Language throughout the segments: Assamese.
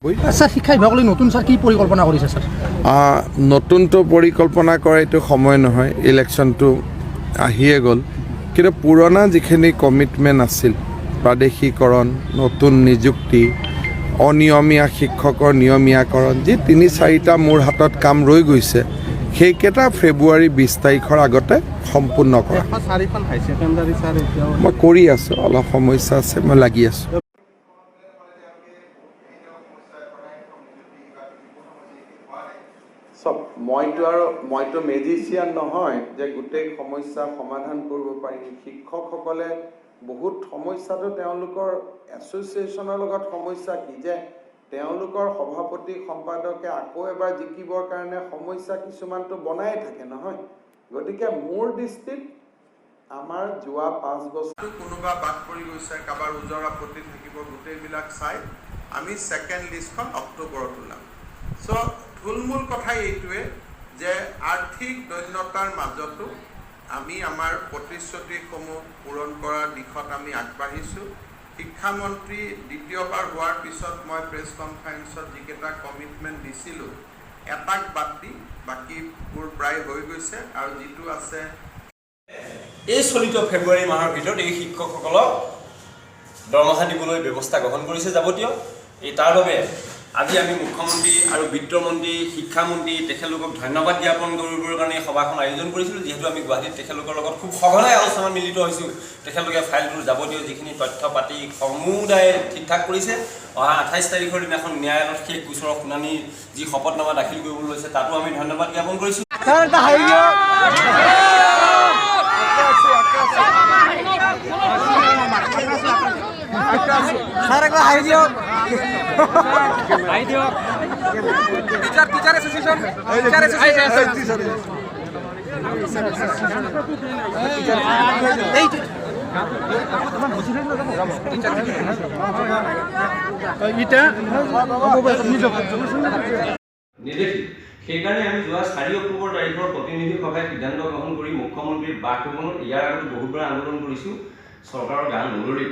স্যাৰ শিক্ষা বিভাগলৈ নতুন স্যাৰ কি পৰিকল্পনা কৰিছে স্যাৰ? নতুনটো পৰিকল্পনা কৰা এইটো সময় নহয়, ইলেকশ্যনটো আহিয়ে গ'ল, কিন্তু পুৰণা যিখিনি কমিটমেণ্ট আছিল প্ৰাদেশিকৰণ, নতুন নিযুক্তি, অনিয়মীয়া শিক্ষকৰ নিয়মীয়াকৰণ, যি ৩-৪টা মোৰ হাতত কাম ৰৈ গৈছে, সেইকেইটা ফেব্ৰুৱাৰী ২০ তাৰিখৰ আগতে সম্পূৰ্ণ কৰা। মই কৰি আছোঁ, অলপ সমস্যা আছে, মই লাগি আছোঁ। মইতো মেজিচিয়ান নহয় যে গোটেই সমস্যা সমাধান কৰিব পাৰিম। শিক্ষকসকলে বহুত সমস্যাটো তেওঁলোকৰ এছ'চিয়েশ্যনৰ লগত সমস্যা কি যে তেওঁলোকৰ সভাপতি সম্পাদকে আকৌ এবাৰ জিকিবৰ কাৰণে সমস্যা কিছুমানটো বনাই থাকে নহয়। গতিকে মোৰ দৃষ্টিত আমাৰ যোৱা 5 বছৰ কোনোবা বাদ পৰি গৈছে, কাৰোবাৰ ওজৰ আপত্তি থাকিব, গোটেইবিলাক চাই আমি ছেকেণ্ড লিষ্টখন অক্টোবৰত ওলাম। চ' থুলমূল কথাই এইটোৱে যে আৰ্থিক দৈন্যতাৰ মাজতো আমি আমাৰ প্ৰতিশ্ৰুতিসমূহ পূৰণ কৰাৰ দিশত আমি আগবাঢ়িছোঁ। শিক্ষামন্ত্ৰী দ্বিতীয়বাৰ হোৱাৰ পিছত মই প্ৰেছ কনফাৰেন্সত যিকেইটা কমিটমেণ্ট দিছিলোঁ, এটাক বাদ দি বাকীবোৰ প্ৰায় হৈ গৈছে, আৰু যিটো আছে এই চলিত ফেব্ৰুৱাৰী মাহৰ ভিতৰত এই শিক্ষকসকলক দৰমহা দিবলৈ ব্যৱস্থা গ্ৰহণ কৰিছে যাৱতীয়। তাৰ বাবে আজি আমি মুখ্যমন্ত্ৰী আৰু বিত্তমন্ত্ৰী, শিক্ষামন্ত্ৰী তেখেতলোকক ধন্যবাদ জ্ঞাপন কৰিবৰ কাৰণে সভাখন আয়োজন কৰিছিলোঁ, যিহেতু আমি গুৱাহাটীত তেখেতলোকৰ লগত খুব সঘনাই আলোচনাত মিলিত হৈছোঁ। তেখেতলোকে ফাইলটোৰ যাৱতীয় যিখিনি তথ্য পাতি সমুদায় ঠিক ঠাক কৰিছে। অহা 28 তাৰিখৰ দিনাখন ন্যায়ালয়ত সেই গোচৰৰ শুনানি যি শপতনামা দাখিল কৰিবলৈ লৈছে, তাতো আমি ধন্যবাদ জ্ঞাপন কৰিছোঁ। টিচাৰ এসোসিয়েশন নেদেখি সেইকাৰণে আমি যোৱা 4 অক্টোবৰ তাৰিখৰ প্ৰতিনিধি সভাই সিদ্ধান্ত গ্ৰহণ কৰি মুখ্যমন্ত্ৰীৰ বাসভৱনত ইয়াৰ আগতে বহুতবাৰ আন্দোলন কৰিছোঁ, চৰকাৰৰ গান নলৰি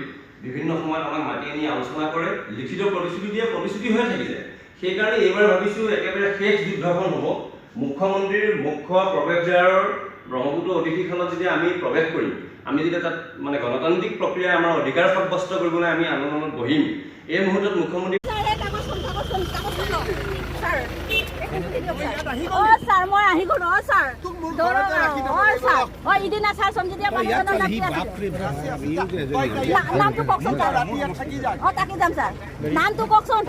বিভিন্ন সময়ত আমাক মাতি আনি আলোচনা কৰে, লিখিত প্ৰতিশ্ৰুতি দিয়ে, প্ৰতিশ্ৰুতি হৈ থাকিলে। সেইকাৰণে এইবাৰ ভাবিছোঁ একেবাৰে শেষ যুদ্ধখন হ'ব। মুখ্যমন্ত্ৰীৰ মুখ্য প্ৰৱেশদ্বাৰৰ ব্ৰহ্মপুত্ৰ অতিথিখনত যেতিয়া আমি প্ৰৱেশ কৰিম, আমি যেতিয়া তাত মানে গণতান্ত্ৰিক প্ৰক্ৰিয়াৰ আমাৰ অধিকাৰ সাব্যস্ত কৰিবলৈ আমি আন্দোলনত বহিম, এই মুহূৰ্তত মুখ্যমন্ত্ৰী নামটো কওকচোন।